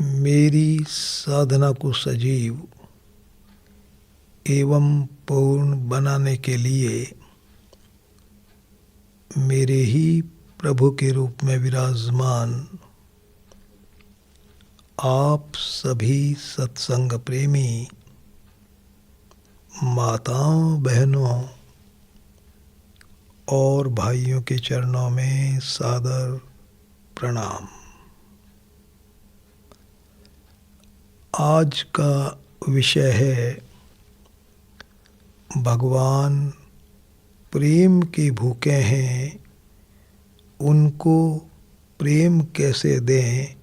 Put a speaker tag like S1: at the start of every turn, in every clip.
S1: मेरी साधना को सजीव एवं पूर्ण बनाने के लिए मेरे ही प्रभु के रूप में विराजमान आप सभी सत्संग प्रेमी माताओं, बहनों और भाइयों के चरणों में सादर प्रणाम। आज का विषय है भगवान प्रेम के भूखे हैं, उनको प्रेम कैसे दें,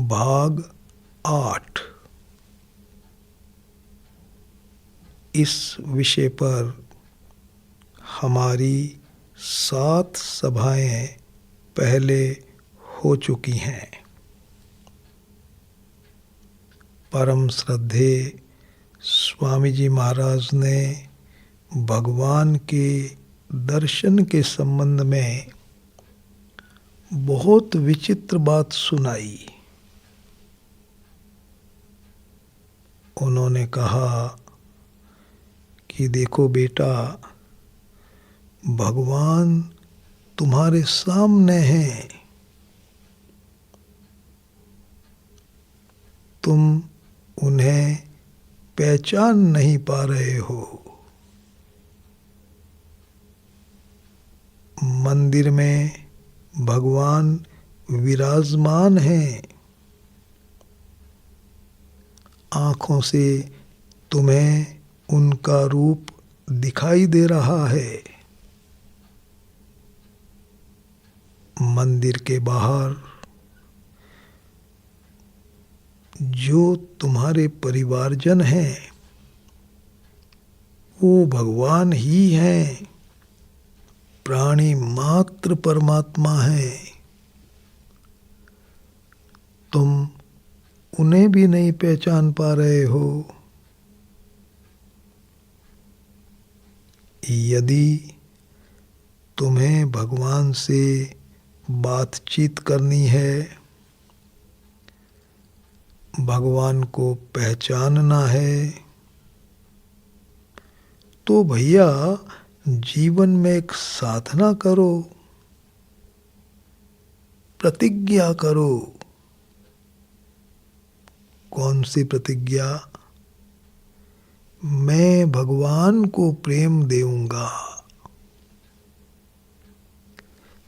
S1: भाग 8। इस विषय पर हमारी 7 सभाएं पहले हो चुकी हैं। परम श्रद्धेय स्वामी जी महाराज ने भगवान के दर्शन के संबंध में बहुत विचित्र बात सुनाई। उन्होंने कहा कि देखो बेटा, भगवान तुम्हारे सामने हैं, तुम उन्हें पहचान नहीं पा रहे हो। मंदिर में भगवान विराजमान हैं, आँखों से तुम्हें उनका रूप दिखाई दे रहा है। मंदिर के बाहर जो तुम्हारे परिवारजन हैं वो भगवान ही हैं, प्राणी मात्र परमात्मा है। तुम उन्हें भी नहीं पहचान पा रहे हो। यदि तुम्हें भगवान से बातचीत करनी है, भगवान को पहचानना है, तो भैया जीवन में एक साधना करो, प्रतिज्ञा करो। कौन सी प्रतिज्ञा? मैं भगवान को प्रेम देऊंगा।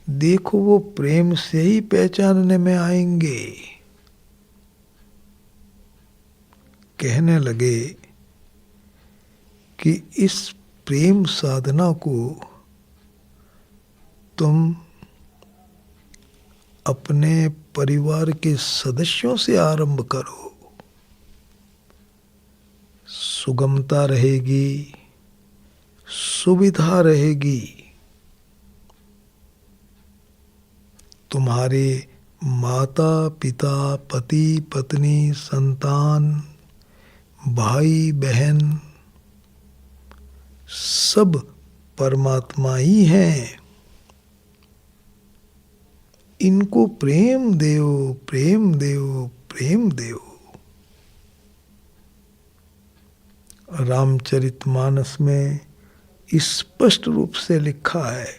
S1: देखो वो प्रेम से ही पहचानने में आएंगे। कहने लगे कि इस प्रेम साधना को तुम अपने परिवार के सदस्यों से आरंभ करो। सुगमता रहेगी, सुविधा रहेगी। तुम्हारे माता पिता, पति पत्नी, संतान, भाई बहन सब परमात्मा ही हैं। इनको प्रेम देओ, प्रेम देओ, प्रेम देओ। रामचरितमानस में स्पष्ट रूप से लिखा है,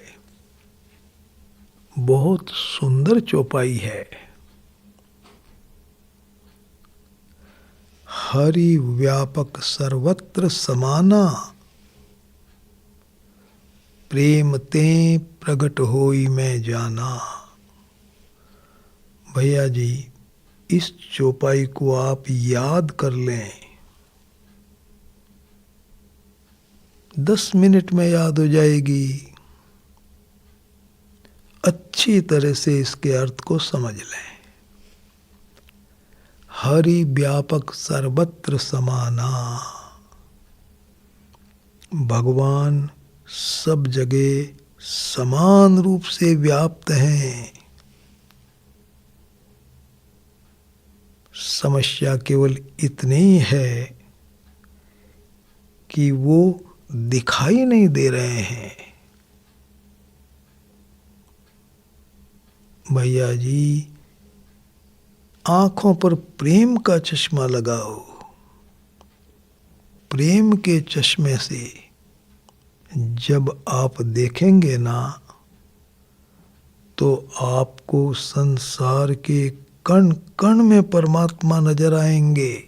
S1: बहुत सुंदर चौपाई है। हरि व्यापक सर्वत्र समाना, प्रेम ते प्रगट होई मैं जाना। भैया जी, इस चौपाई को आप याद कर लें, 10 मिनट में याद हो जाएगी। अच्छी तरह से इसके अर्थ को समझ लें। हरि व्यापक सर्वत्र समाना, भगवान सब जगह समान रूप से व्याप्त हैं। समस्या केवल इतनी है कि वो दिखाई नहीं दे रहे हैं। भैया जी, आंखों पर प्रेम का चश्मा लगाओ। प्रेम के चश्मे से जब आप देखेंगे ना, तो आपको संसार के कण कण में परमात्मा नजर आएंगे।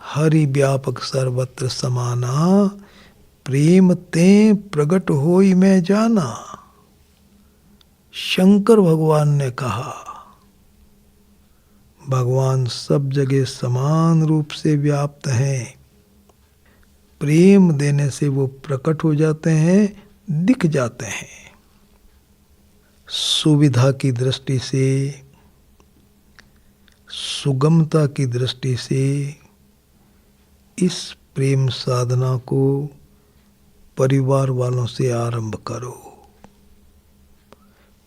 S1: हरि व्यापक सर्वत्र समाना, प्रेम ते प्रगट होई मैं जाना। शंकर भगवान ने कहा, भगवान सब जगह समान रूप से व्याप्त हैं। प्रेम देने से वो प्रकट हो जाते हैं, दिख जाते हैं। सुविधा की दृष्टि से, सुगमता की दृष्टि से इस प्रेम साधना को परिवार वालों से आरंभ करो।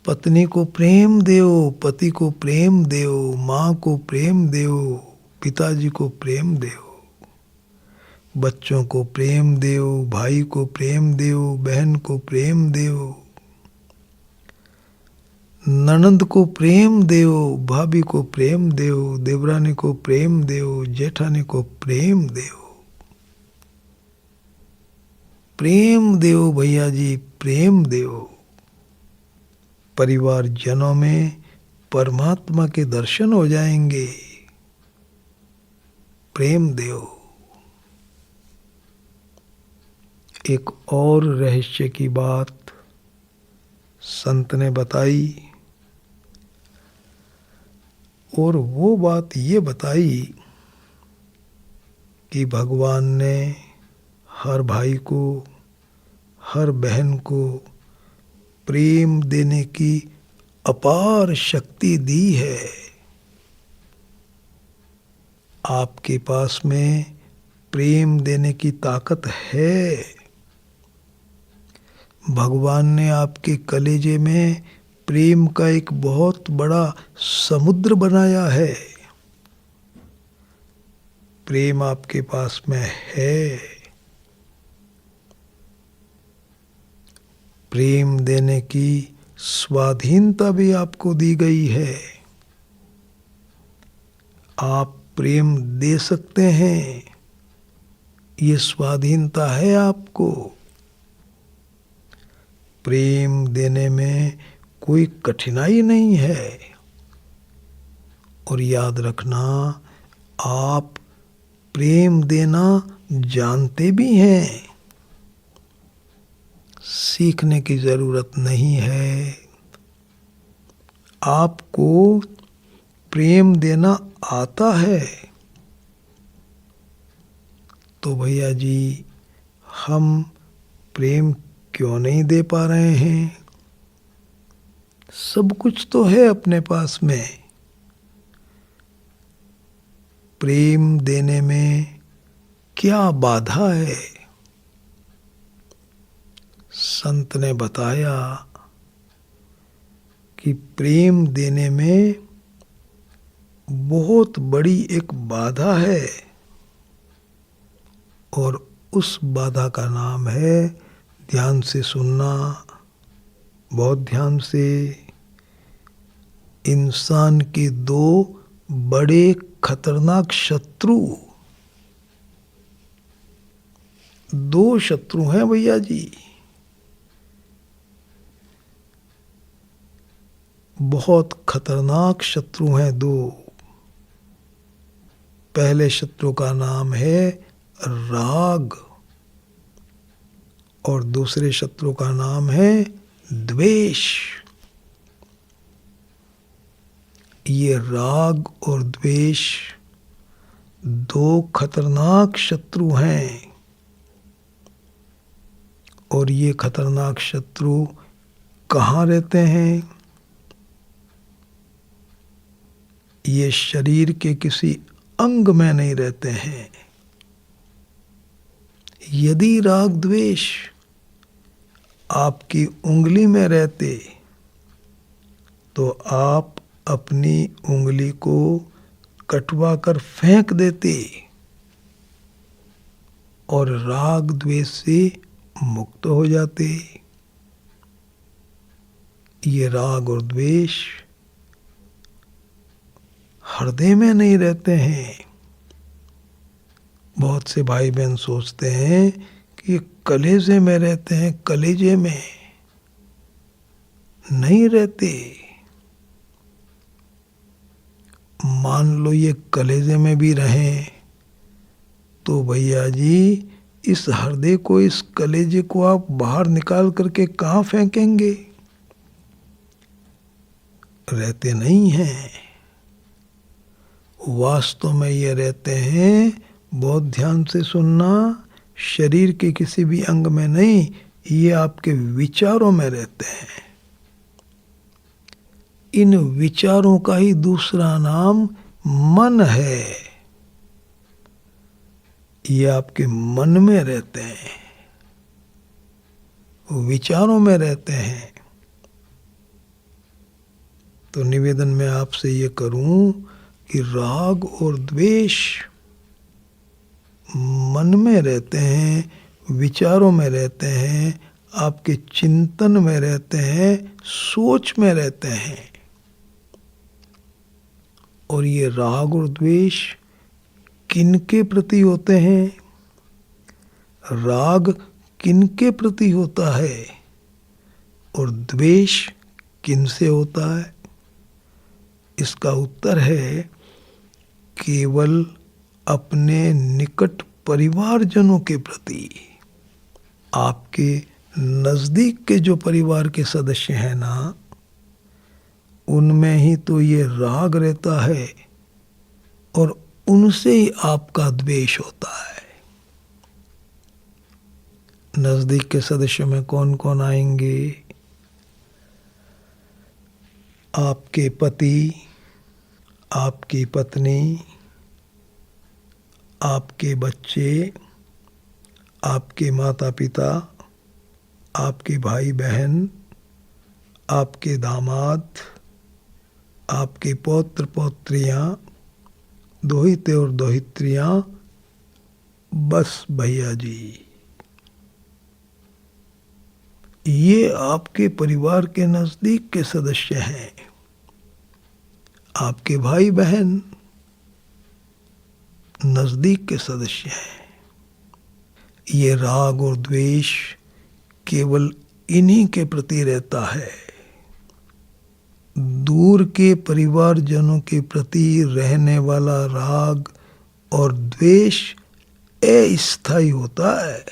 S1: पत्नी को प्रेम देओ, पति को प्रेम देओ, माँ को प्रेम देओ, पिताजी को प्रेम देओ, बच्चों को प्रेम देओ, भाई को प्रेम देओ, बहन को प्रेम देओ, ननंद को प्रेम देओ, भाभी को प्रेम देओ, देवरानी को प्रेम देओ, जेठानी को प्रेम देओ। प्रेम देओ भैया जी, प्रेम देओ। परिवार जनों में परमात्मा के दर्शन हो जाएंगे। प्रेम देओ। एक और रहस्य की बात संत ने बताई, और वो बात ये बताई कि भगवान ने हर भाई को, हर बहन को प्रेम देने की अपार शक्ति दी है। आपके पास में प्रेम देने की ताकत है। भगवान ने आपके कलेजे में प्रेम का एक बहुत बड़ा समुद्र बनाया है। प्रेम आपके पास में है। प्रेम देने की स्वाधीनता भी आपको दी गई है। आप प्रेम दे सकते हैं, ये स्वाधीनता है आपको। प्रेम देने में कोई कठिनाई नहीं है। और याद रखना, आप प्रेम देना जानते भी हैं। सीखने की जरूरत नहीं है। आपको प्रेम देना आता है। तो भैया जी, हम प्रेम क्यों नहीं दे पा रहे हैं? सब कुछ तो है अपने पास में। प्रेम देने में क्या बाधा है? संत ने बताया कि प्रेम देने में बहुत बड़ी एक बाधा है, और उस बाधा का नाम है, ध्यान से सुनना, बहुत ध्यान से, इंसान के दो बड़े खतरनाक शत्रु। दो शत्रु हैं भैया जी, बहुत खतरनाक शत्रु हैं दो। पहले शत्रु का नाम है राग, और दूसरे शत्रु का नाम है द्वेष। ये राग और द्वेष दो खतरनाक शत्रु हैं। और ये खतरनाक शत्रु कहाँ रहते हैं? ये शरीर के किसी अंग में नहीं रहते हैं। यदि राग द्वेष आपकी उंगली में रहते, तो आप अपनी उंगली को कटवा कर फेंक देते और राग द्वेष से मुक्त हो जाते। ये राग और द्वेष हृदय में नहीं रहते हैं। बहुत से भाई बहन सोचते हैं कि ये कलेजे में रहते हैं, कलेजे में नहीं रहते। मान लो ये कलेजे में भी रहें तो भैया जी इस हृदय को, इस कलेजे को आप बाहर निकाल करके कहाँ फेंकेंगे? रहते नहीं हैं। वास्तव में ये रहते हैं, बहुत ध्यान से सुनना, शरीर के किसी भी अंग में नहीं, ये आपके विचारों में रहते हैं। इन विचारों का ही दूसरा नाम मन है। ये आपके मन में रहते हैं, विचारों में रहते हैं। तो निवेदन मैं आपसे ये करूं कि राग और द्वेष मन में रहते हैं, विचारों में रहते हैं, आपके चिंतन में रहते हैं, सोच में रहते हैं। और ये राग और द्वेष किन के प्रति होते हैं? राग किन के प्रति होता है और द्वेष किन से होता है? इसका उत्तर है केवल अपने निकट परिवारजनों के प्रति। आपके नजदीक के जो परिवार के सदस्य हैं ना, उनमें ही तो ये राग रहता है और उनसे ही आपका द्वेष होता है। नजदीक के सदस्यों में कौन कौन आएंगे? आपके पति, आपकी पत्नी, आपके बच्चे, आपके माता पिता, आपके भाई बहन, आपके दामाद, आपके पौत्र पौत्रियाँ, दोहिते और दोहित्रियाँ, बस भैया जी, ये आपके परिवार के नजदीक के सदस्य हैं। आपके भाई बहन नजदीक के सदस्य हैं। ये राग और द्वेष केवल इन्हीं के प्रति रहता है। दूर के परिवारजनों के प्रति रहने वाला राग और द्वेष अस्थायी होता है,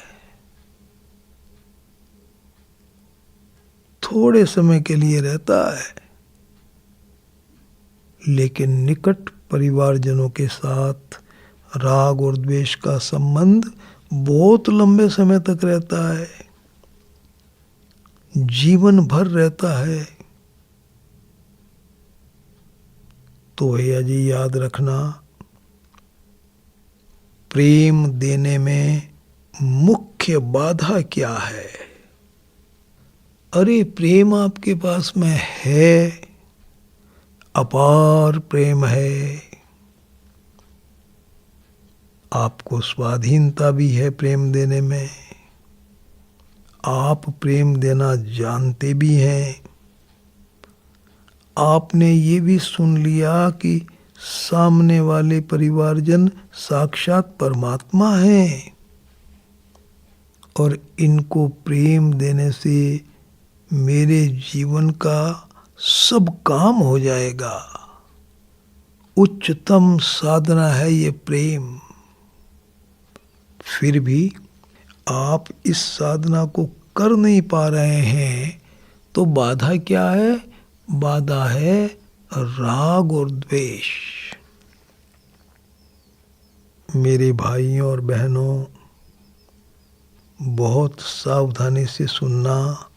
S1: थोड़े समय के लिए रहता है। लेकिन निकट परिवारजनों के साथ राग और द्वेष का संबंध बहुत लंबे समय तक रहता है, जीवन भर रहता है। तो भैया जी याद रखना, प्रेम देने में मुख्य बाधा क्या है? अरे प्रेम आपके पास में है, अपार प्रेम है, आपको स्वाधीनता भी है प्रेम देने में, आप प्रेम देना जानते भी हैं। आपने ये भी सुन लिया कि सामने वाले परिवारजन साक्षात परमात्मा हैं और इनको प्रेम देने से मेरे जीवन का सब काम हो जाएगा। उच्चतम साधना है ये प्रेम। फिर भी आप इस साधना को कर नहीं पा रहे हैं, तो बाधा क्या है? बाधा है राग और द्वेष। मेरे भाइयों और बहनों, बहुत सावधानी से सुनना।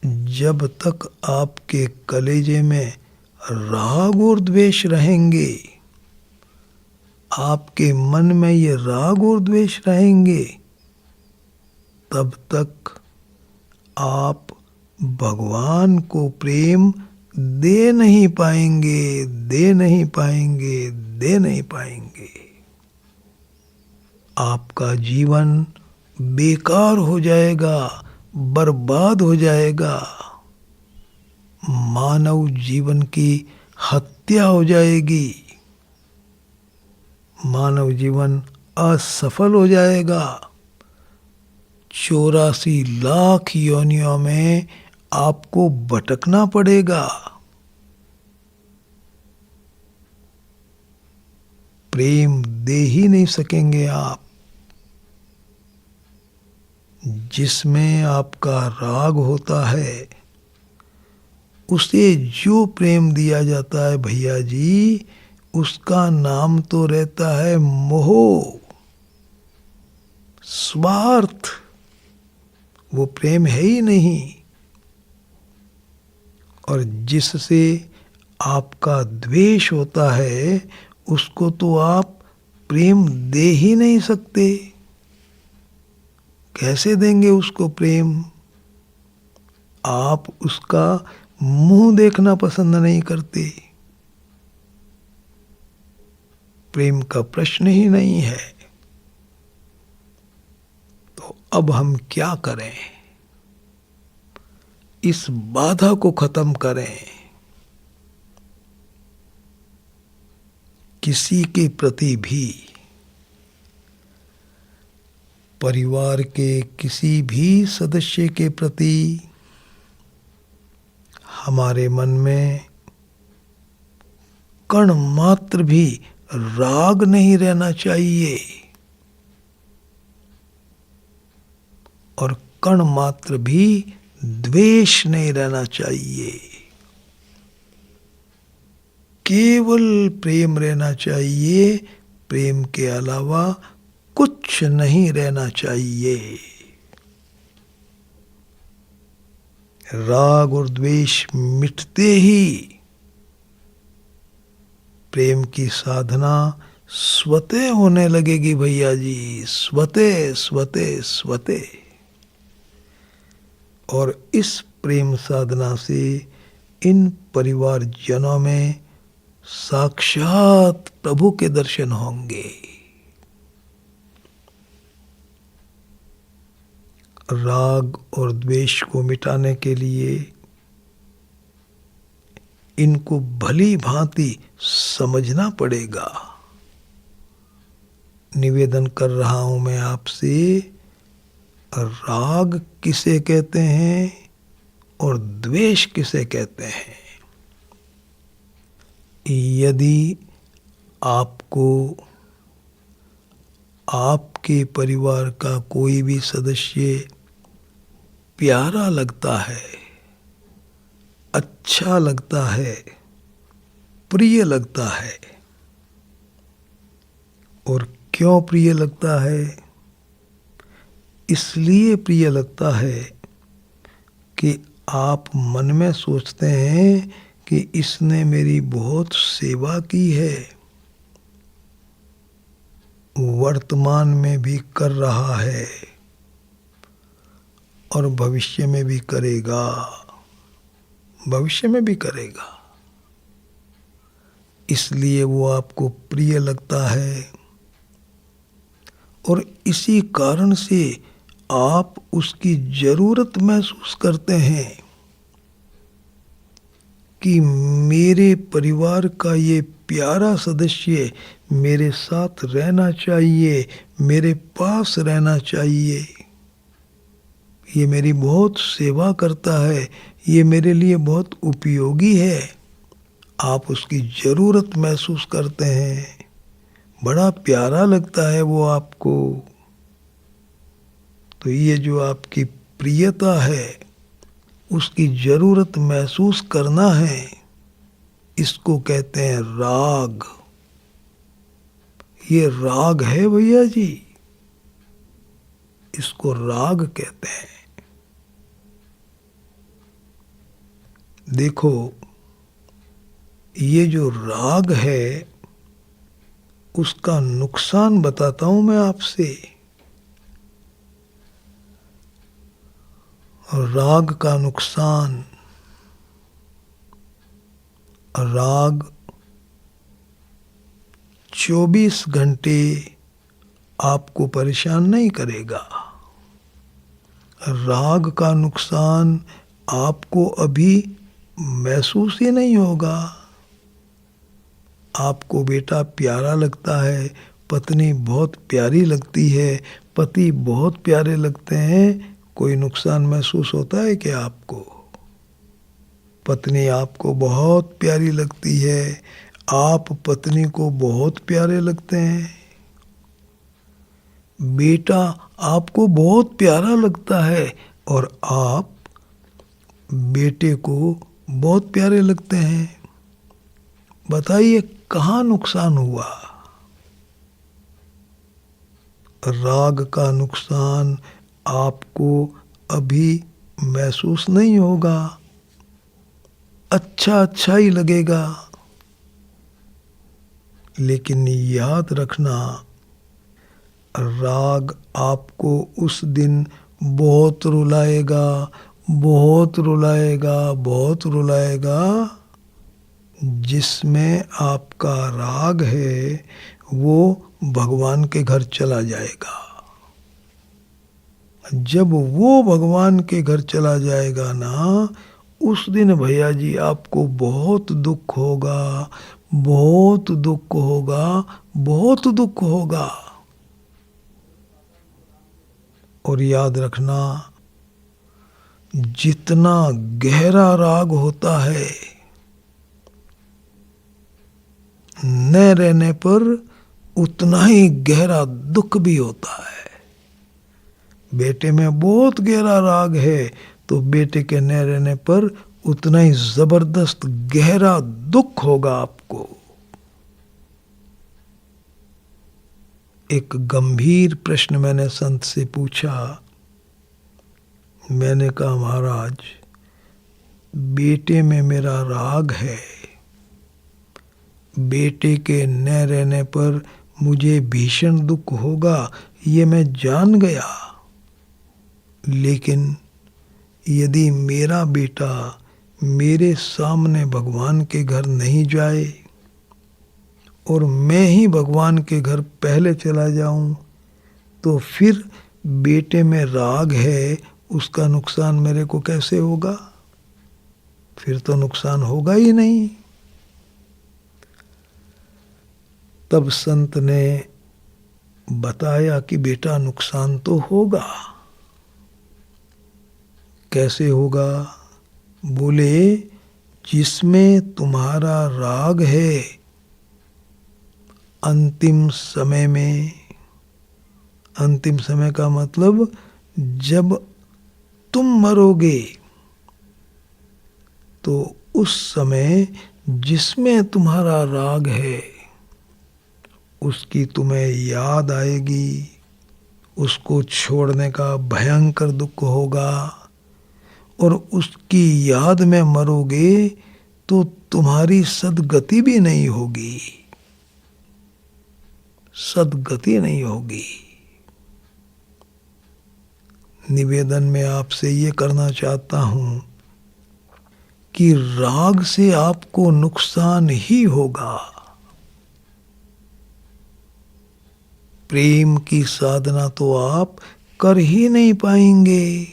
S1: जब तक आपके कलेजे में राग और द्वेष रहेंगे, आपके मन में ये राग और द्वेष रहेंगे, तब तक आप भगवान को प्रेम दे नहीं पाएंगे, दे नहीं पाएंगे, दे नहीं पाएंगे। आपका जीवन बेकार हो जाएगा, बर्बाद हो जाएगा। मानव जीवन की हत्या हो जाएगी, मानव जीवन असफल हो जाएगा। 84 लाख योनियों में आपको भटकना पड़ेगा। प्रेम दे ही नहीं सकेंगे आप। जिसमें आपका राग होता है उसे जो प्रेम दिया जाता है भैया जी, उसका नाम तो रहता है मोह, स्वार्थ। वो प्रेम है ही नहीं। और जिससे आपका द्वेष होता है उसको तो आप प्रेम दे ही नहीं सकते। कैसे देंगे उसको प्रेम? आप उसका मुंह देखना पसंद नहीं करते। प्रेम का प्रश्न ही नहीं है। तो अब हम क्या करें? इस बाधा को खत्म करें। किसी के प्रति भी, परिवार के किसी भी सदस्य के प्रति हमारे मन में कण मात्र भी राग नहीं रहना चाहिए और कण मात्र भी द्वेष नहीं रहना चाहिए। केवल प्रेम रहना चाहिए। प्रेम के अलावा कुछ नहीं रहना चाहिए। राग और द्वेष मिटते ही प्रेम की साधना स्वतः होने लगेगी भैया जी, स्वतः स्वतः स्वतः। और इस प्रेम साधना से इन परिवार जनों में साक्षात प्रभु के दर्शन होंगे। राग और द्वेष को मिटाने के लिए इनको भली भांति समझना पड़ेगा। निवेदन कर रहा हूं मैं आपसे, राग किसे कहते हैं और द्वेष किसे कहते हैं। यदि आपको आपके परिवार का कोई भी सदस्य प्यारा लगता है, अच्छा लगता है, प्रिय लगता है, और क्यों प्रिय लगता है? इसलिए प्रिय लगता है कि आप मन में सोचते हैं कि इसने मेरी बहुत सेवा की है, वर्तमान में भी कर रहा है और भविष्य में भी करेगा, भविष्य में भी करेगा। इसलिए वो आपको प्रिय लगता है और इसी कारण से आप उसकी जरूरत महसूस करते हैं कि मेरे परिवार का ये प्यारा सदस्य मेरे साथ रहना चाहिए, मेरे पास रहना चाहिए, ये मेरी बहुत सेवा करता है, ये मेरे लिए बहुत उपयोगी है। आप उसकी ज़रूरत महसूस करते हैं, बड़ा प्यारा लगता है वो आपको। तो ये जो आपकी प्रियता है, उसकी ज़रूरत महसूस करना है, इसको कहते हैं राग। ये राग है भैया जी, इसको राग कहते हैं। देखो, ये जो राग है उसका नुकसान बताता हूं मैं आपसे। राग का नुकसान, राग 24 घंटे आपको परेशान नहीं करेगा। राग का नुकसान आपको अभी महसूस ही नहीं होगा। आपको बेटा प्यारा लगता है, पत्नी बहुत प्यारी लगती है, पति बहुत प्यारे लगते हैं, कोई नुकसान महसूस होता है क्या आपको? पत्नी आपको बहुत प्यारी लगती है, आप पत्नी को बहुत प्यारे लगते हैं। बेटा आपको बहुत प्यारा लगता है और आप बेटे को बहुत प्यारे लगते हैं। बताइए कहाँ नुकसान हुआ? राग का नुकसान आपको अभी महसूस नहीं होगा, अच्छा अच्छा ही लगेगा, लेकिन याद रखना राग आपको उस दिन बहुत रुलाएगा, बहुत रुलाएगा, बहुत रुलाएगा। जिसमें आपका राग है वो भगवान के घर चला जाएगा। जब वो भगवान के घर चला जाएगा ना, उस दिन भैया जी आपको बहुत दुख होगा, बहुत दुख होगा, बहुत दुख होगा। और याद रखना जितना गहरा राग होता है न रहने पर उतना ही गहरा दुख भी होता है। बेटे में बहुत गहरा राग है तो बेटे के न रहने पर उतना ही जबरदस्त गहरा दुख होगा आपको। एक गंभीर प्रश्न मैंने संत से पूछा। मैंने कहा महाराज बेटे में मेरा राग है, बेटे के न रहने पर मुझे भीषण दुख होगा, ये मैं जान गया, लेकिन यदि मेरा बेटा मेरे सामने भगवान के घर नहीं जाए और मैं ही भगवान के घर पहले चला जाऊं, तो फिर बेटे में राग है, उसका नुकसान मेरे को कैसे होगा? फिर तो नुकसान होगा ही नहीं। तब संत ने बताया कि बेटा नुकसान तो होगा। कैसे होगा? बोले जिसमें तुम्हारा राग है अंतिम समय में, अंतिम समय का मतलब जब तुम मरोगे तो उस समय जिसमें तुम्हारा राग है उसकी तुम्हें याद आएगी, उसको छोड़ने का भयंकर दुख होगा और उसकी याद में मरोगे तो तुम्हारी सद्गति भी नहीं होगी, सद्गति नहीं होगी। निवेदन में आपसे ये करना चाहता हूं कि राग से आपको नुकसान ही होगा। प्रेम की साधना तो आप कर ही नहीं पाएंगे।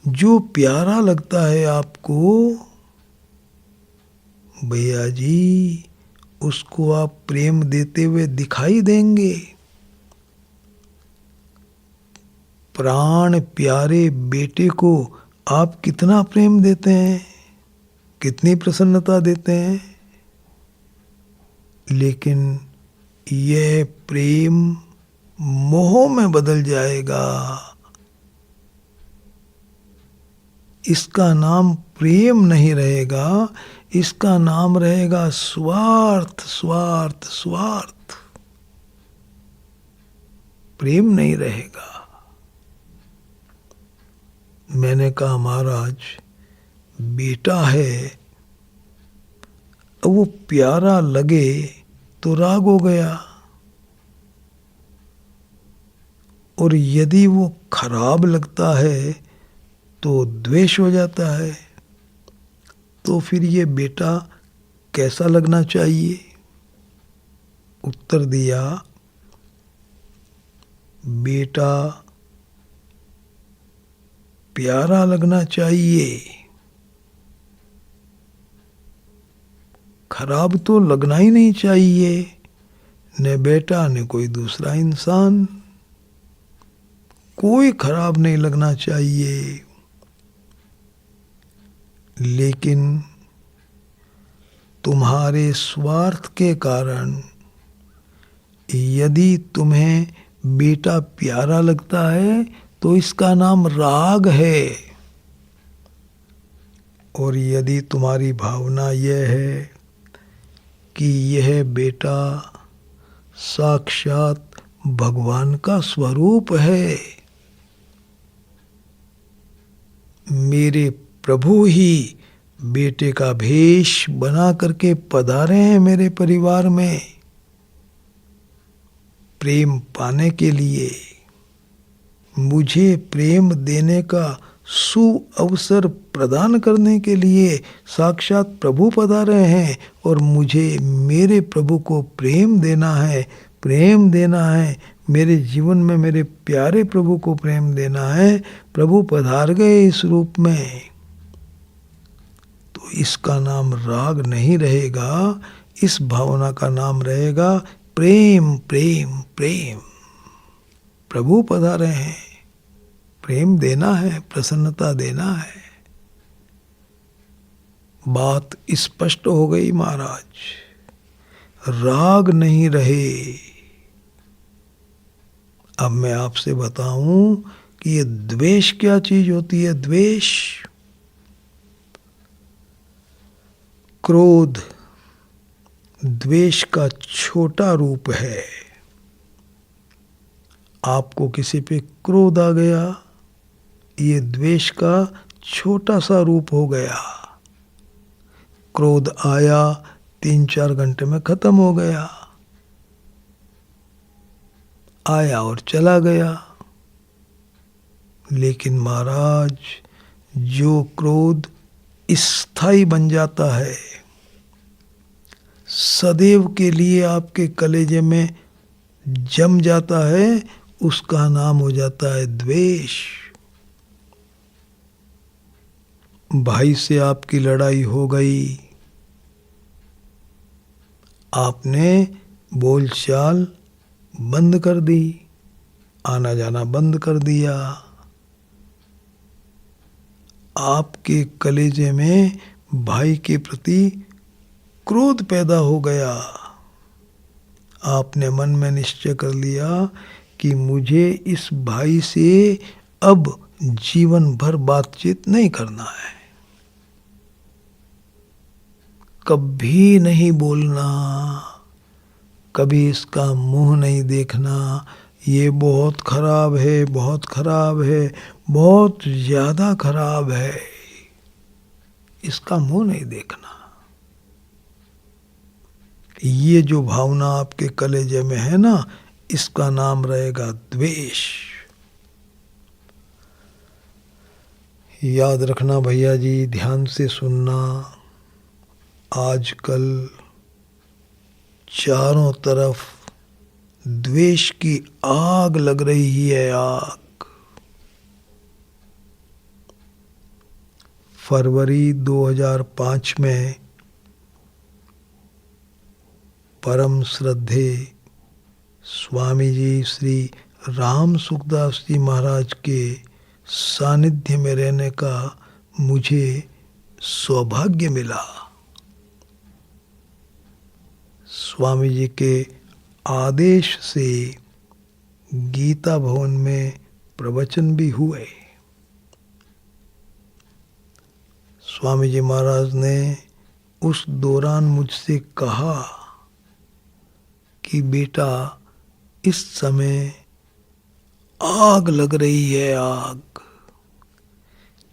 S1: जो प्यारा लगता है आपको भैया जी उसको आप प्रेम देते हुए दिखाई देंगे। प्राण प्यारे बेटे को आप कितना प्रेम देते हैं, कितनी प्रसन्नता देते हैं, लेकिन यह प्रेम मोह में बदल जाएगा। इसका नाम प्रेम नहीं रहेगा, इसका नाम रहेगा स्वार्थ, स्वार्थ, स्वार्थ। प्रेम नहीं रहेगा। मैंने कहा महाराज बेटा है, वो प्यारा लगे तो राग हो गया, और यदि वो खराब लगता है तो द्वेष हो जाता है। तो फिर ये बेटा कैसा लगना चाहिए? उत्तर दिया बेटा प्यारा लगना चाहिए, खराब तो लगना ही नहीं चाहिए, न बेटा न कोई दूसरा इंसान, कोई खराब नहीं लगना चाहिए। लेकिन तुम्हारे स्वार्थ के कारण यदि तुम्हें बेटा प्यारा लगता है तो इसका नाम राग है। और यदि तुम्हारी भावना यह है कि यह बेटा साक्षात भगवान का स्वरूप है, मेरे प्रभु ही बेटे का भेष बना करके पधारे हैं मेरे परिवार में प्रेम पाने के लिए, मुझे प्रेम देने का सुअवसर प्रदान करने के लिए साक्षात प्रभु पधारे हैं। और मुझे मेरे प्रभु को प्रेम देना है, प्रेम देना है, मेरे जीवन में मेरे प्यारे प्रभु को प्रेम देना है। प्रभु पधार गए इस रूप में, तो इसका नाम राग नहीं रहेगा, इस भावना का नाम रहेगा प्रेम। प्रेम प्रेम, प्रभु पधारे हैं, प्रेम देना है, प्रसन्नता देना है। बात स्पष्ट हो गई महाराज, राग नहीं रहे। अब मैं आपसे बताऊं कि ये द्वेष क्या चीज होती है। द्वेष, क्रोध द्वेष का छोटा रूप है। आपको किसी पे क्रोध आ गया, ये द्वेष का छोटा सा रूप हो गया। क्रोध आया, 3-4 घंटे में खत्म हो गया, आया और चला गया। लेकिन महाराज, जो क्रोध स्थायी बन जाता है, सदैव के लिए आपके कलेजे में जम जाता है, उसका नाम हो जाता है द्वेष। भाई से आपकी लड़ाई हो गई, आपने बोलचाल बंद कर दी, आना जाना बंद कर दिया, आपके कलेजे में भाई के प्रति क्रोध पैदा हो गया। आपने मन में निश्चय कर लिया कि मुझे इस भाई से अब जीवन भर बातचीत नहीं करना है, कभी नहीं बोलना, कभी इसका मुंह नहीं देखना, ये बहुत खराब है, बहुत खराब है, बहुत ज़्यादा खराब है, इसका मुंह नहीं देखना। ये जो भावना आपके कलेजे में है ना, इसका नाम रहेगा द्वेष। याद रखना भैया जी, ध्यान से सुनना। आजकल चारों तरफ द्वेष की आग लग रही है, आग। फरवरी 2005 में परम श्रद्धे स्वामी जी श्री राम सुखदास जी महाराज के सानिध्य में रहने का मुझे सौभाग्य मिला। स्वामी जी के आदेश से गीता भवन में प्रवचन भी हुए। स्वामी जी महाराज ने उस दौरान मुझसे कहा कि बेटा, इस समय आग लग रही है, आग,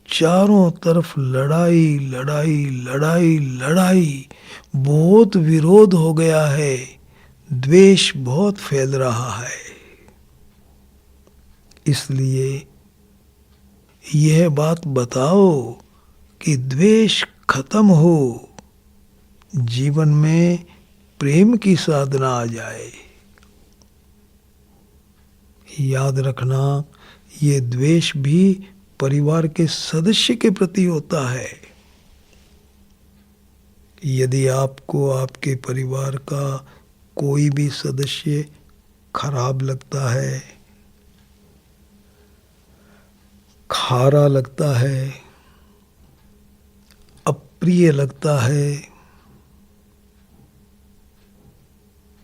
S1: चारों तरफ लड़ाई लड़ाई लड़ाई लड़ाई, बहुत विरोध हो गया है, द्वेष बहुत फैल रहा है। इसलिए यह बात बताओ कि द्वेष खत्म हो, जीवन में प्रेम की साधना आ जाए। याद रखना, ये द्वेष भी परिवार के सदस्य के प्रति होता है। यदि आपको आपके परिवार का कोई भी सदस्य खराब लगता है, खारा लगता है, अप्रिय लगता है,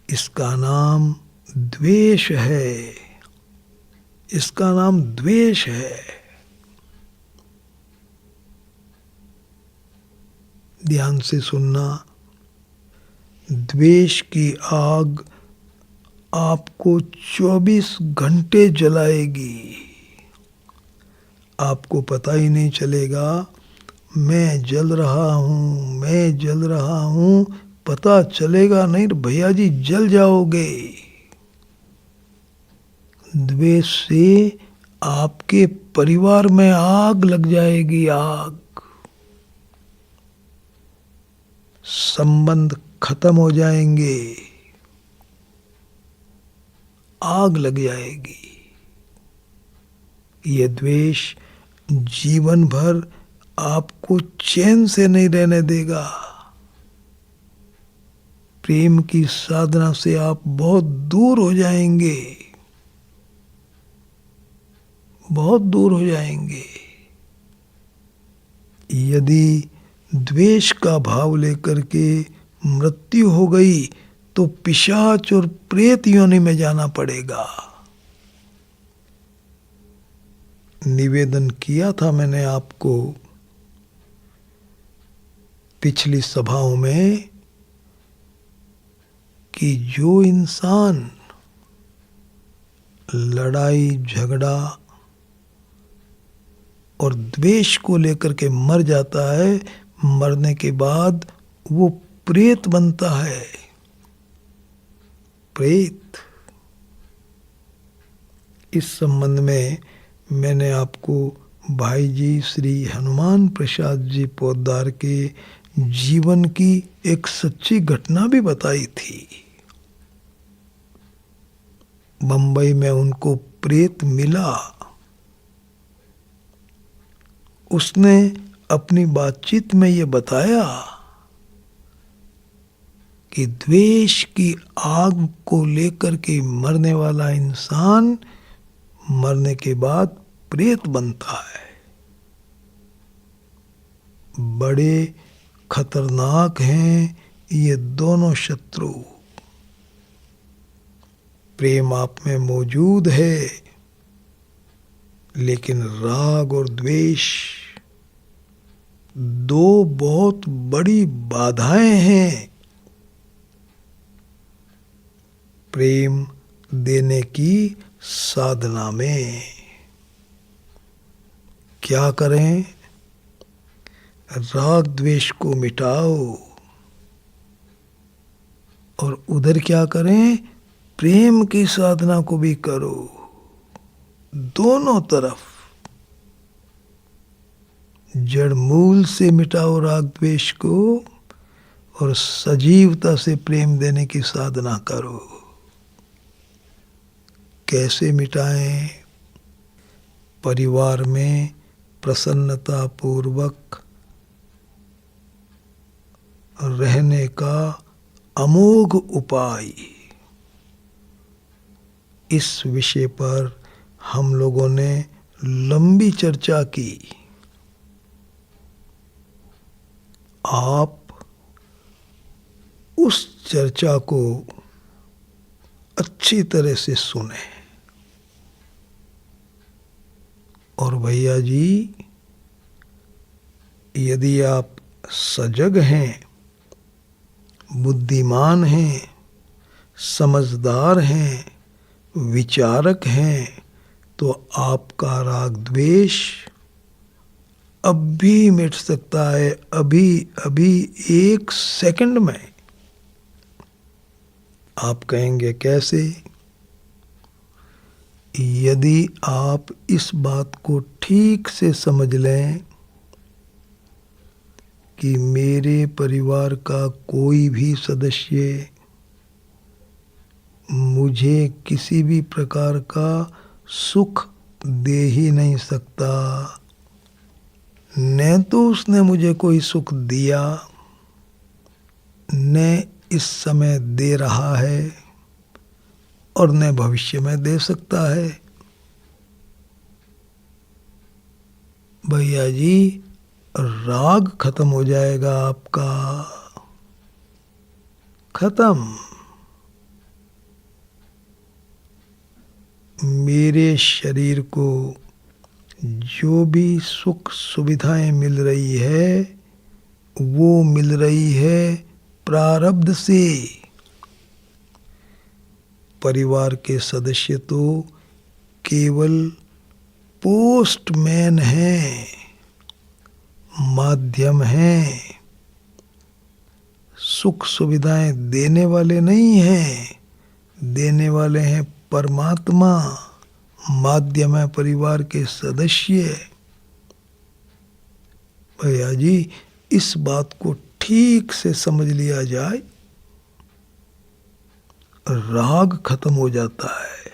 S1: इसका नाम द्वेष है। इसका नाम द्वेष है। ध्यान से सुनना। द्वेष की आग आपको 24 घंटे जलाएगी। आपको पता ही नहीं चलेगा मैं जल रहा हूँ, मैं जल रहा हूँ, पता चलेगा नहीं भैया जी जल जाओगे। द्वेष से आपके परिवार में आग लग जाएगी, आग। संबंध खत्म हो जाएंगे, आग लग जाएगी। ये द्वेष जीवन भर आपको चैन से नहीं रहने देगा। प्रेम की साधना से आप बहुत दूर हो जाएंगे, बहुत दूर हो जाएंगे। यदि द्वेष का भाव लेकर के मृत्यु हो गई तो पिशाच और प्रेत योनि में जाना पड़ेगा। निवेदन किया था मैंने आपको पिछली सभाओं में कि जो इंसान लड़ाई झगड़ा और द्वेष को लेकर के मर जाता है, मरने के बाद वो प्रेत बनता है। प्रेत। इस संबंध में मैंने आपको भाई जी श्री हनुमान प्रसाद जी पोद्दार के जीवन की एक सच्ची घटना भी बताई थी। बंबई में उनको प्रेत मिला। उसने अपनी बातचीत में ये बताया कि द्वेष की आग को लेकर के मरने वाला इंसान मरने के बाद प्रेत बनता है। बड़े खतरनाक हैं ये दोनों शत्रु। प्रेम आप में मौजूद है, लेकिन राग और द्वेष दो बहुत बड़ी बाधाएं हैं प्रेम देने की साधना में। क्या करें? राग द्वेष को मिटाओ और उधर क्या करें? प्रेम की साधना को भी करो। दोनों तरफ जड़ मूल से मिटाओ राग द्वेष को और सजीवता से प्रेम देने की साधना करो। कैसे मिटाएं? परिवार में प्रसन्नता पूर्वक रहने का अमोघ उपाय। इस विषय पर हम लोगों ने लंबी चर्चा की। आप उस चर्चा को अच्छी तरह से सुने। और भैया जी, यदि आप सजग हैं, बुद्धिमान हैं, समझदार हैं, विचारक हैं, तो आपका राग द्वेष अब भी मिट सकता है। अभी अभी 1 सेकंड में। आप कहेंगे कैसे? यदि आप इस बात को ठीक से समझ लें कि मेरे परिवार का कोई भी सदस्य मुझे किसी भी प्रकार का सुख दे ही नहीं सकता, न तो उसने मुझे कोई सुख दिया न इस समय दे रहा है और न भविष्य में दे सकता है। भैया जी, राग खत्म हो जाएगा आपका, खत्म। मेरे शरीर को जो भी सुख सुविधाएं मिल रही है वो मिल रही है प्रारब्ध से। परिवार के सदस्य तो केवल पोस्टमैन हैं, माध्यम हैं, सुख सुविधाएं देने वाले नहीं हैं। देने वाले हैं परमात्मा, माध्यम है परिवार के सदस्य। भैया जी, इस बात को ठीक से समझ लिया जाए, राग खत्म हो जाता है।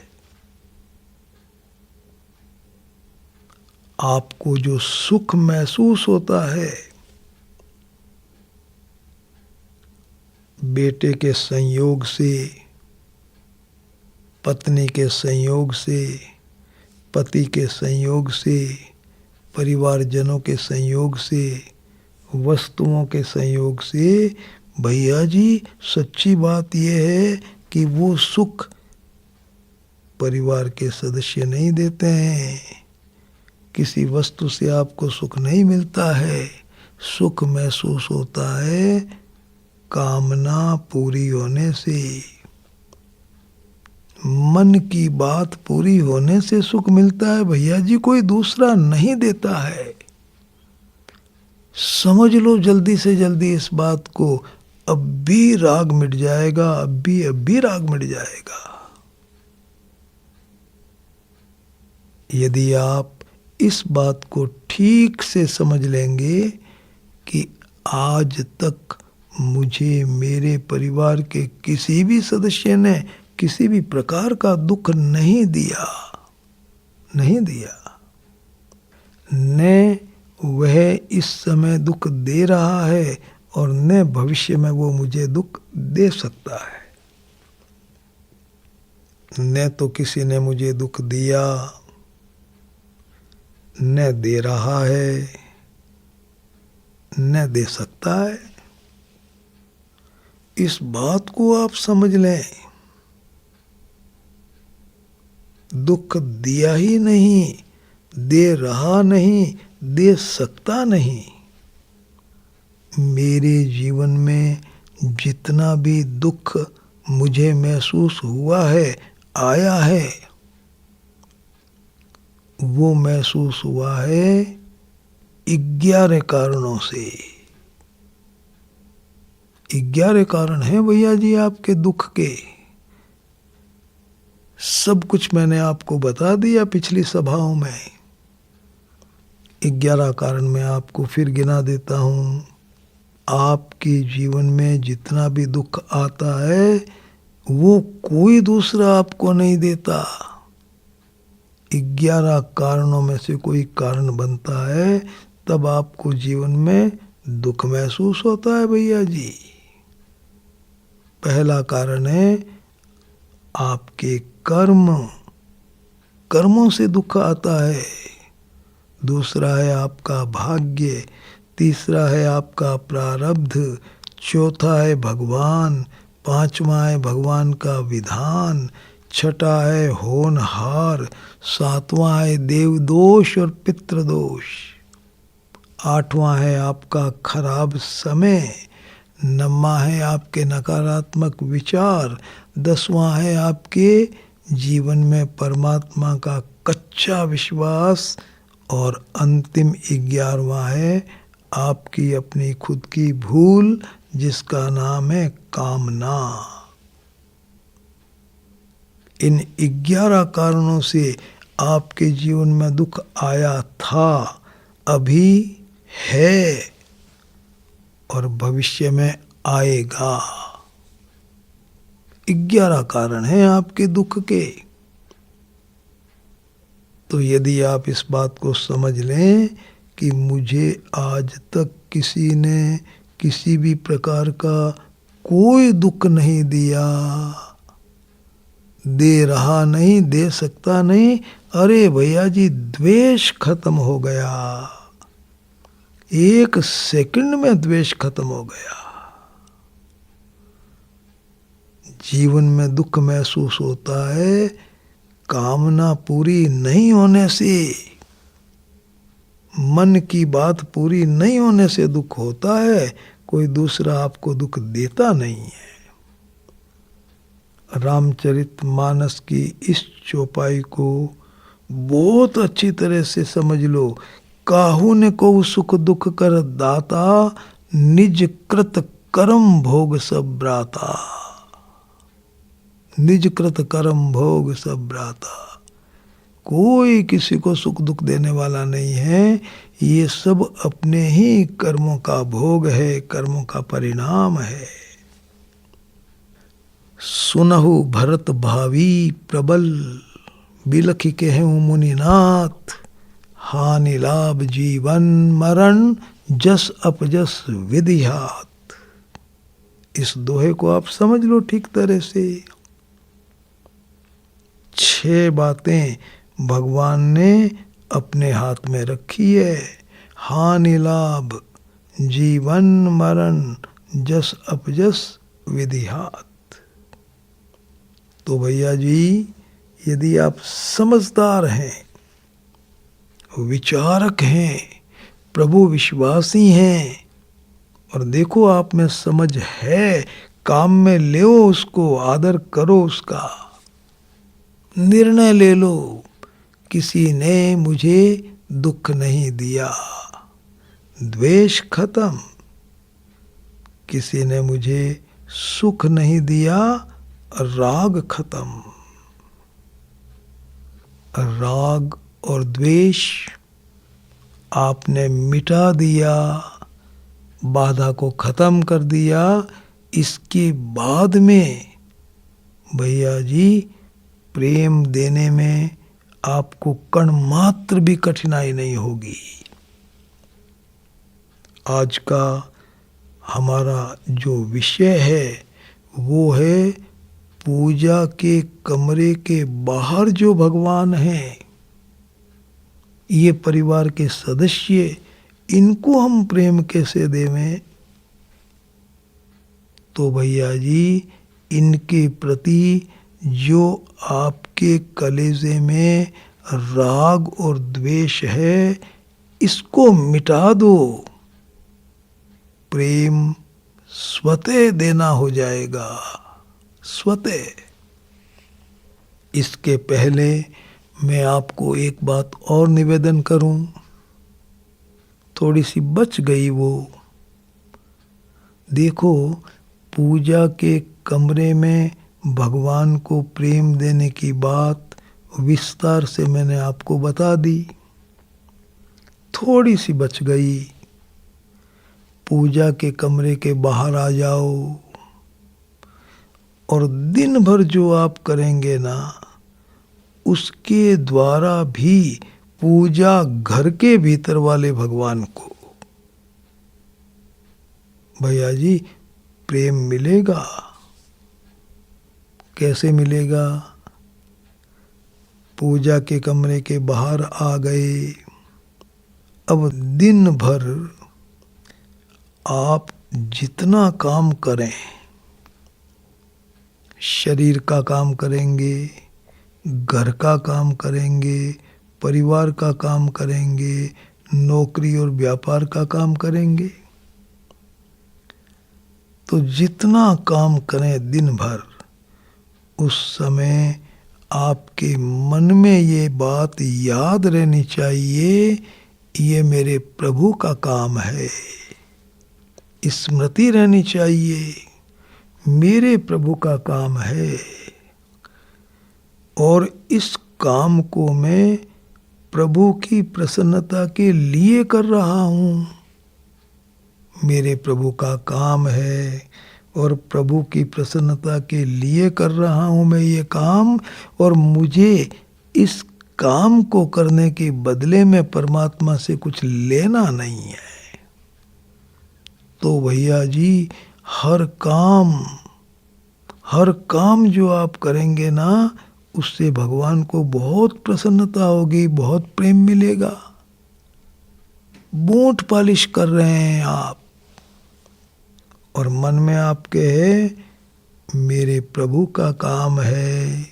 S1: आपको जो सुख महसूस होता है बेटे के संयोग से, पत्नी के संयोग से, पति के संयोग से, परिवारजनों के संयोग से, वस्तुओं के संयोग से, भैया जी सच्ची बात यह है कि वो सुख परिवार के सदस्य नहीं देते हैं। किसी वस्तु से आपको सुख नहीं मिलता है, सुख महसूस होता है कामना पूरी होने से, मन की बात पूरी होने से सुख मिलता है। भैया जी, कोई दूसरा नहीं देता है। समझ लो जल्दी से जल्दी इस बात को, अब भी राग मिट जाएगा, अब भी राग मिट जाएगा। यदि आप इस बात को ठीक से समझ लेंगे कि आज तक मुझे मेरे परिवार के किसी भी सदस्य ने किसी भी प्रकार का दुख नहीं दिया, नहीं दिया, न वह इस समय दुख दे रहा है और न भविष्य में वो मुझे दुख दे सकता है। न तो किसी ने मुझे दुख दिया, न दे रहा है, न दे सकता है। इस बात को आप समझ लें। दुख दिया ही नहीं, दे रहा नहीं, दे सकता नहीं। मेरे जीवन में जितना भी दुख मुझे महसूस हुआ है, आया है, वो महसूस हुआ है 11 कारणों से। 11 कारण हैं भैया जी आपके दुख के। सब कुछ मैंने आपको बता दिया पिछली सभाओं में। 11 कारण मैं आपको फिर गिना देता हूं। आपके जीवन में जितना भी दुख आता है वो कोई दूसरा आपको नहीं देता। 11 कारणों में से कोई कारण बनता है, तब आपको जीवन में दुख महसूस होता है भैया जी। पहला कारण है आपके कर्म, कर्मों से दुख आता है। दूसरा है आपका भाग्य, तीसरा है आपका प्रारब्ध, चौथा है भगवान, पांचवा है भगवान का विधान, छठा है होनहार, सातवां है देवदोष और पितृदोष, आठवां है आपका खराब समय, नौवां है आपके नकारात्मक विचार, 10वां है आपके जीवन में परमात्मा का कच्चा विश्वास, और अंतिम 11वां है आपकी अपनी खुद की भूल, जिसका नाम है कामना। इन 11 कारणों से आपके जीवन में दुख आया था, अभी है और भविष्य में आएगा। 11 कारण हैं आपके दुख के। तो यदि आप इस बात को समझ लें कि मुझे आज तक किसी ने किसी भी प्रकार का कोई दुख नहीं दिया, दे रहा नहीं, दे सकता नहीं। अरे भैया जी, द्वेष खत्म हो गया, 1 सेकंड में द्वेष खत्म हो गया। जीवन में दुख महसूस होता है कामना पूरी नहीं होने से, मन की बात पूरी नहीं होने से दुख होता है, कोई दूसरा आपको दुख देता नहीं है। रामचरितमानस की इस चौपाई को बहुत अच्छी तरह से समझ लो। काहू ने को सुख दुख कर दाता, निज कृत कर्म भोग सब ब्राता। निज कृत कर्म भोग सब ब्राता। कोई किसी को सुख दुख देने वाला नहीं है, ये सब अपने ही कर्मों का भोग है, कर्मों का परिणाम है। सुनहु भरत भावी प्रबल, बिलखि कहूँ मुनिनाथ। हानि लाभ जीवन मरण, जस अपजस विधि हाथ। इस दोहे को आप समझ लो ठीक तरह से। 6 बातें भगवान ने अपने हाथ में रखी है। हानि लाभ जीवन मरण, जस अपजस विधि हाथ। तो भैया जी, यदि आप समझदार हैं, विचारक हैं, प्रभु विश्वासी हैं, और देखो आप में समझ है, काम में ले उसको, आदर करो उसका, निर्णय ले लो, किसी ने मुझे दुख नहीं दिया, द्वेष खत्म। किसी ने मुझे सुख नहीं दिया, राग खत्म। राग और द्वेष आपने मिटा दिया, बाधा को खत्म कर दिया। इसके बाद में भैया जी, प्रेम देने में आपको कण मात्र भी कठिनाई नहीं होगी। आज का हमारा जो विषय है वो है पूजा के कमरे के बाहर जो भगवान हैं, ये परिवार के सदस्य, इनको हम प्रेम कैसे देवें। तो भैया जी, इनके प्रति जो आपके कलेजे में राग और द्वेष है, इसको मिटा दो, प्रेम स्वतः देना हो जाएगा, स्वतः। इसके पहले मैं आपको एक बात और निवेदन करूं, थोड़ी सी बच गई वो। देखो, पूजा के कमरे में भगवान को प्रेम देने की बात विस्तार से मैंने आपको बता दी, थोड़ी सी बच गई। पूजा के कमरे के बाहर आ जाओ, और दिन भर जो आप करेंगे ना, उसके द्वारा भी पूजा घर के भीतर वाले भगवान को भैया जी प्रेम मिलेगा। कैसे मिलेगा? पूजा के कमरे के बाहर आ गए, अब दिन भर आप जितना काम करें, शरीर का काम करेंगे, घर का काम करेंगे, परिवार का काम करेंगे, नौकरी और व्यापार का काम करेंगे, तो जितना काम करें दिन भर, उस समय आपके मन में ये बात याद रहनी चाहिए, ये मेरे प्रभु का काम है। स्मृति रहनी चाहिए, मेरे प्रभु का काम है, और इस काम को मैं प्रभु की प्रसन्नता के लिए कर रहा हूँ। मेरे प्रभु का काम है और प्रभु की प्रसन्नता के लिए कर रहा हूँ मैं ये काम, और मुझे इस काम को करने के बदले में परमात्मा से कुछ लेना नहीं है। तो भैया जी, हर काम जो आप करेंगे ना, उससे भगवान को बहुत प्रसन्नता होगी, बहुत प्रेम मिलेगा। बूट पॉलिश कर रहे हैं आप और मन में आपके है मेरे प्रभु का काम है,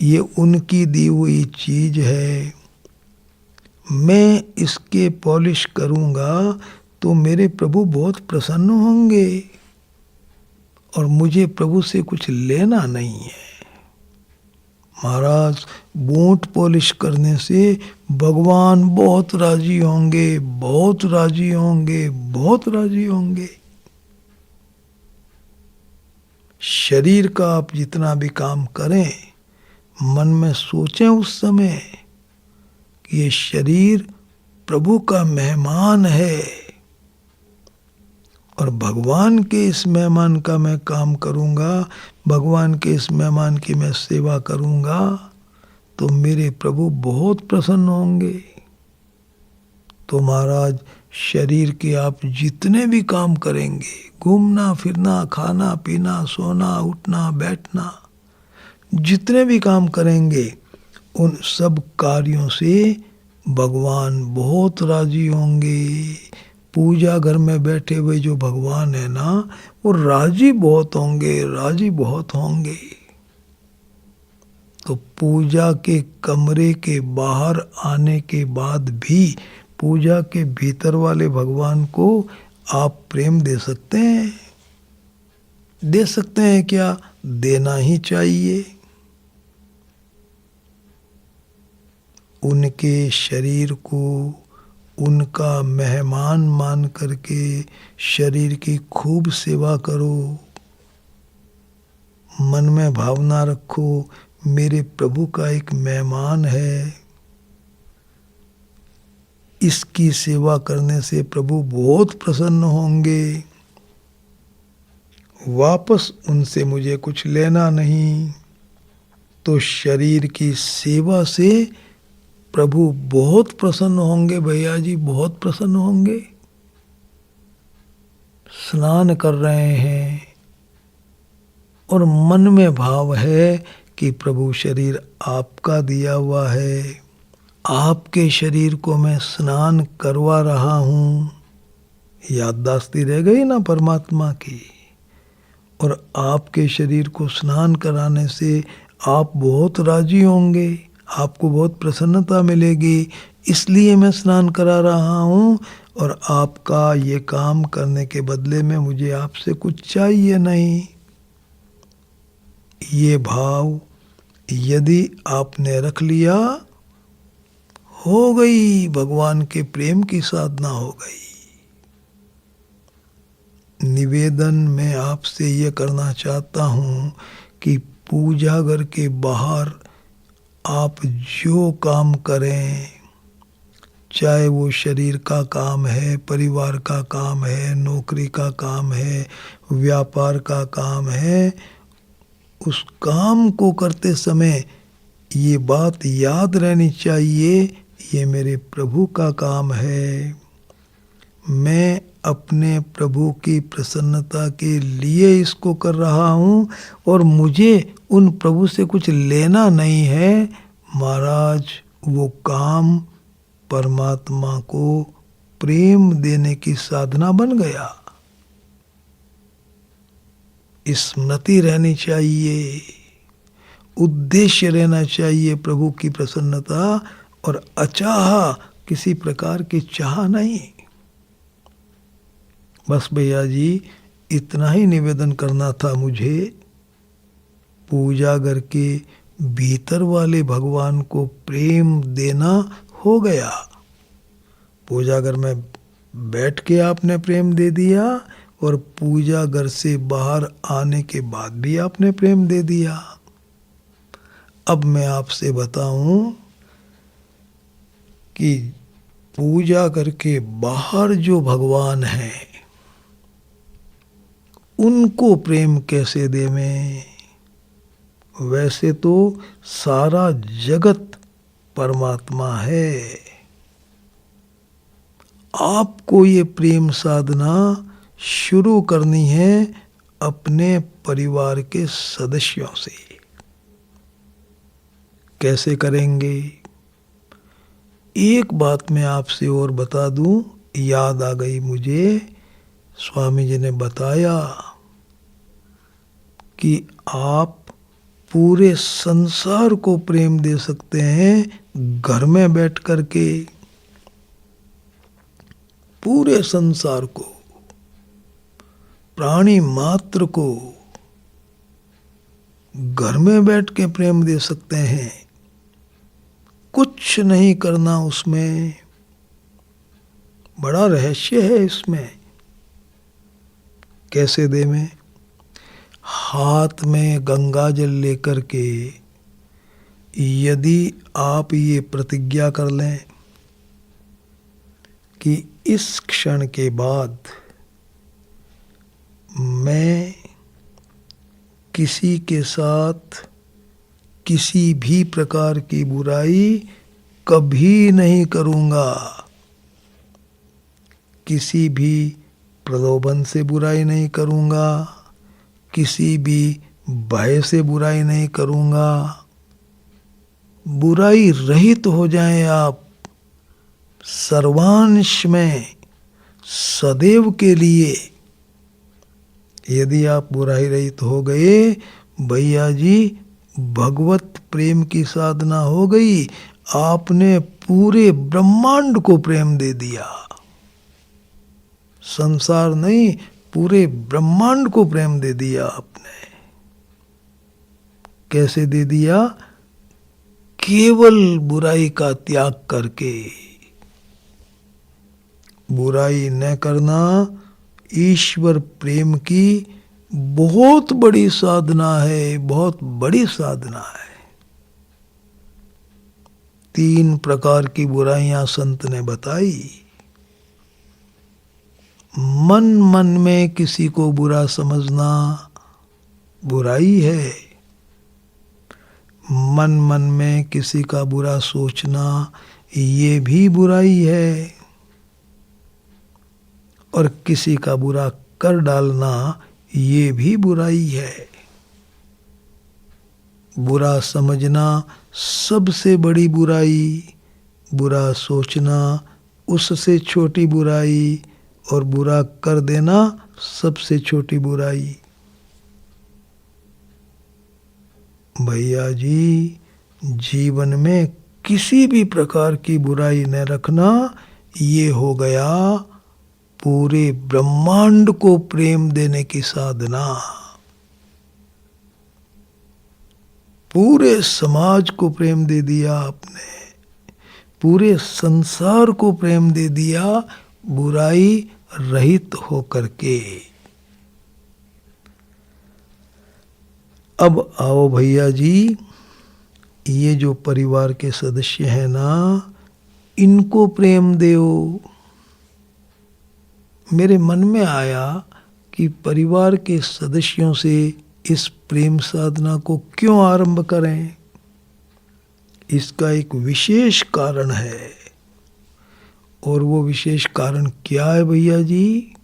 S1: ये उनकी दी हुई चीज है, मैं इसके पॉलिश करूंगा तो मेरे प्रभु बहुत प्रसन्न होंगे और मुझे प्रभु से कुछ लेना नहीं है। महाराज, बूट पॉलिश करने से भगवान बहुत राजी होंगे, बहुत राजी होंगे, बहुत राजी होंगे। शरीर का आप जितना भी काम करें, मन में सोचें उस समय कि ये शरीर प्रभु का मेहमान है और भगवान के इस मेहमान का मैं काम करूंगा, भगवान के इस मेहमान की मैं सेवा करूंगा तो मेरे प्रभु बहुत प्रसन्न होंगे। तो महाराज, शरीर के आप जितने भी काम करेंगे, घूमना फिरना, खाना पीना, सोना उठना बैठना, जितने भी काम करेंगे, उन सब कार्यों से भगवान बहुत राजी होंगे। पूजा घर में बैठे हुए जो भगवान है ना, वो राजी बहुत होंगे, राजी बहुत होंगे। तो पूजा के कमरे के बाहर आने के बाद भी पूजा के भीतर वाले भगवान को आप प्रेम दे सकते हैं। दे सकते हैं क्या? देना ही चाहिए। उनके शरीर को उनका मेहमान मान करके शरीर की खूब सेवा करो। मन में भावना रखो, मेरे प्रभु का एक मेहमान है, इसकी सेवा करने से प्रभु बहुत प्रसन्न होंगे। वापस उनसे मुझे कुछ लेना नहीं। तो शरीर की सेवा से प्रभु बहुत प्रसन्न होंगे भैया जी, बहुत प्रसन्न होंगे। स्नान कर रहे हैं और मन में भाव है कि प्रभु शरीर आपका दिया हुआ है, आपके शरीर को मैं स्नान करवा रहा हूँ। याददाश्ती रह गई ना परमात्मा की। और आपके शरीर को स्नान कराने से आप बहुत राजी होंगे, आपको बहुत प्रसन्नता मिलेगी, इसलिए मैं स्नान करा रहा हूँ और आपका ये काम करने के बदले में मुझे आपसे कुछ चाहिए नहीं। ये भाव यदि आपने रख लिया, हो गई, भगवान के प्रेम की साधना हो गई। निवेदन मैं आपसे ये करना चाहता हूँ कि पूजा घर के बाहर आप जो काम करें, चाहे वो शरीर का काम है, परिवार का काम है, नौकरी का काम है, व्यापार का काम है, उस काम को करते समय ये बात याद रहनी चाहिए, ये मेरे प्रभु का काम है। मैं अपने प्रभु की प्रसन्नता के लिए इसको कर रहा हूँ और मुझे उन प्रभु से कुछ लेना नहीं है। महाराज, वो काम परमात्मा को प्रेम देने की साधना बन गया। स्मृति रहनी चाहिए, उद्देश्य रहना चाहिए प्रभु की प्रसन्नता, और अचाह किसी प्रकार की चाह नहीं। बस भैया जी, इतना ही निवेदन करना था मुझे। पूजा घर के भीतर वाले भगवान को प्रेम देना हो गया। पूजा घर में बैठ के आपने प्रेम दे दिया और पूजा घर से बाहर आने के बाद भी आपने प्रेम दे दिया। अब मैं आपसे बताऊं कि पूजा घर के बाहर जो भगवान हैं, उनको प्रेम कैसे देवें। वैसे तो सारा जगत परमात्मा है। आपको ये प्रेम साधना शुरू करनी है अपने परिवार के सदस्यों से। कैसे करेंगे? एक बात मैं आपसे और बता दूं, याद आ गई मुझे, स्वामी जी ने बताया कि आप पूरे संसार को प्रेम दे सकते हैं घर में बैठ कर के। पूरे संसार को, प्राणी मात्र को घर में बैठ के प्रेम दे सकते हैं। कुछ नहीं करना उसमें, बड़ा रहस्य है इसमें। कैसे दे में? हाथ में गंगा जल लेकर के यदि आप ये प्रतिज्ञा कर लें कि इस क्षण के बाद मैं किसी के साथ किसी भी प्रकार की बुराई कभी नहीं करूँगा, किसी भी प्रलोभन से बुराई नहीं करूँगा, किसी भी भय से बुराई नहीं करूँगा। बुराई रहित हो जाएं आप सर्वांश में सदैव के लिए। यदि आप बुराई रहित हो गए, भैया जी भगवत प्रेम की साधना हो गई। आपने पूरे ब्रह्मांड को प्रेम दे दिया। संसार नहीं, पूरे ब्रह्मांड को प्रेम दे दिया आपने। कैसे दे दिया? केवल बुराई का त्याग करके। बुराई न करना ईश्वर प्रेम की बहुत बड़ी साधना है, बहुत बड़ी साधना है। 3 प्रकार की बुराइयां संत ने बताई। मन मन में किसी को बुरा समझना बुराई है। मन मन में किसी का बुरा सोचना ये भी बुराई है। और किसी का बुरा कर डालना ये भी बुराई है। बुरा समझना सबसे बड़ी बुराई, बुरा सोचना उससे छोटी बुराई, और बुरा कर देना सबसे छोटी बुराई। भैया जी जीवन में किसी भी प्रकार की बुराई न रखना, ये हो गया पूरे ब्रह्मांड को प्रेम देने की साधना। पूरे समाज को प्रेम दे दिया आपने, पूरे संसार को प्रेम दे दिया बुराई रहित होकर के। अब आओ भैया जी, ये जो परिवार के सदस्य हैं ना, इनको प्रेम दो। मेरे मन में आया कि परिवार के सदस्यों से इस प्रेम साधना को क्यों आरंभ करें। इसका एक विशेष कारण है। और वो विशेष कारण क्या है भैया जी?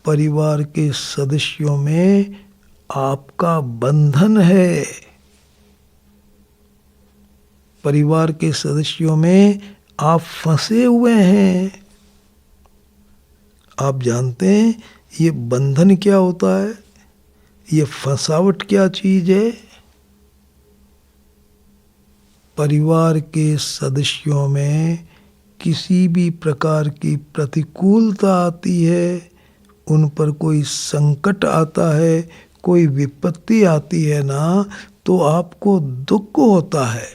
S1: परिवार के सदस्यों में आपका बंधन है। परिवार के सदस्यों में आप फंसे हुए हैं। आप जानते हैं ये बंधन क्या होता है? ये फंसावट क्या चीज है? परिवार के सदस्यों में किसी भी प्रकार की प्रतिकूलता आती है, उन पर कोई संकट आता है, कोई विपत्ति आती है ना, तो आपको दुख होता है,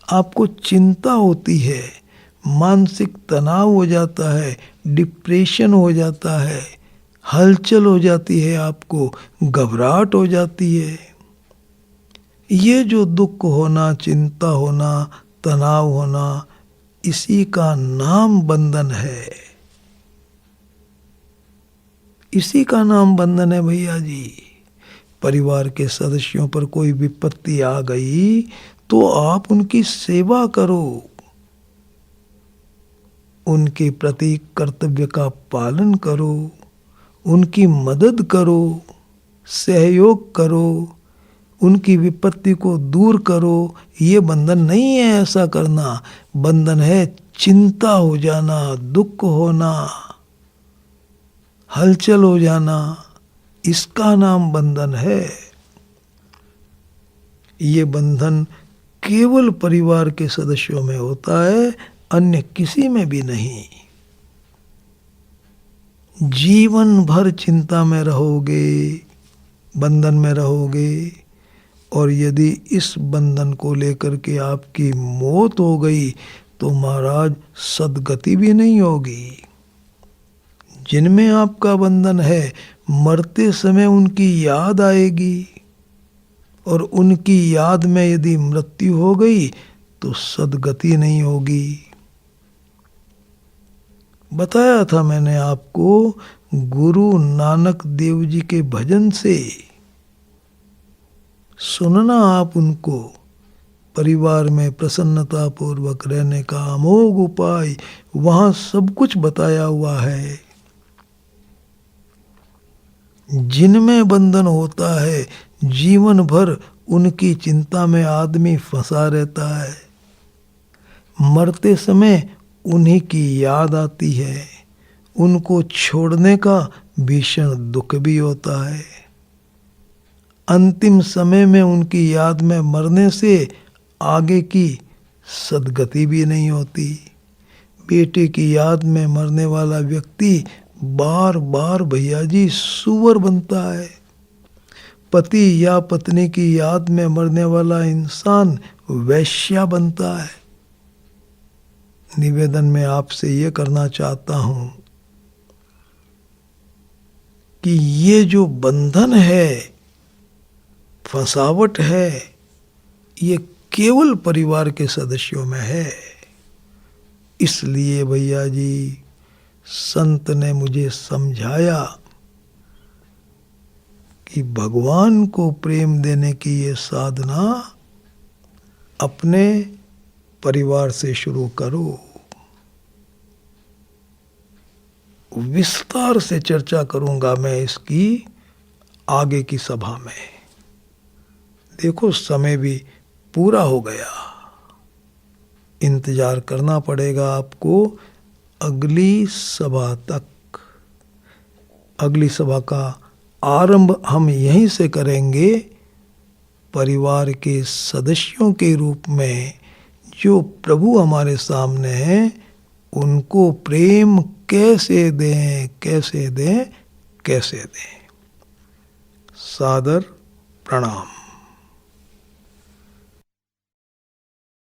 S1: आपको चिंता होती है, मानसिक तनाव हो जाता है, डिप्रेशन हो जाता है, हलचल हो जाती है, आपको घबराहट हो जाती है। ये जो दुख होना, चिंता होना, तनाव होना, इसी का नाम बंधन है। इसी का नाम बंधन है भैया जी। परिवार के सदस्यों पर कोई विपत्ति आ गई तो आप उनकी सेवा करो, उनके प्रति कर्तव्य का पालन करो, उनकी मदद करो, सहयोग करो, उनकी विपत्ति को दूर करो। ये बंधन नहीं है ऐसा करना, बंधन है चिंता हो जाना, दुख होना, हलचल हो जाना, इसका नाम बंधन है। ये बंधन केवल परिवार के सदस्यों में होता है, अन्य किसी में भी नहीं। जीवन भर चिंता में रहोगे, बंधन में रहोगे, और यदि इस बंधन को लेकर के आपकी मौत हो गई तो महाराज सद्गति भी नहीं होगी। जिनमें आपका बंधन है, मरते समय उनकी याद आएगी, और उनकी याद में यदि मृत्यु हो गई तो सद्गति नहीं होगी। बताया था मैंने आपको, गुरु नानक देव जी के भजन से सुनना आप उनको, परिवार में प्रसन्नता पूर्वक रहने का अमोघ उपाय, वहां सब कुछ बताया हुआ है। जिनमें बंधन होता है, जीवन भर उनकी चिंता में आदमी फंसा रहता है। मरते समय उन्हीं की याद आती है, उनको छोड़ने का भीषण दुख भी होता है। अंतिम समय में उनकी याद में मरने से आगे की सद्गति भी नहीं होती। बेटे की याद में मरने वाला व्यक्ति बार बार भैया जी सुअर बनता है। पति या पत्नी की याद में मरने वाला इंसान वैश्या बनता है। निवेदन में आपसे ये करना चाहता हूं कि ये जो बंधन है, फंसावट है, ये केवल परिवार के सदस्यों में है। इसलिए भैया जी संत ने मुझे समझाया कि भगवान को प्रेम देने की ये साधना अपने परिवार से शुरू करो। विस्तार से चर्चा करूंगा मैं इसकी आगे की सभा में। देखो समय भी पूरा हो गया, इंतजार करना पड़ेगा आपको अगली सभा तक। अगली सभा का आरंभ हम यहीं से करेंगे, परिवार के सदस्यों के रूप में जो प्रभु हमारे सामने हैं, उनको प्रेम कैसे दें, कैसे दें, कैसे दें। सादर प्रणाम।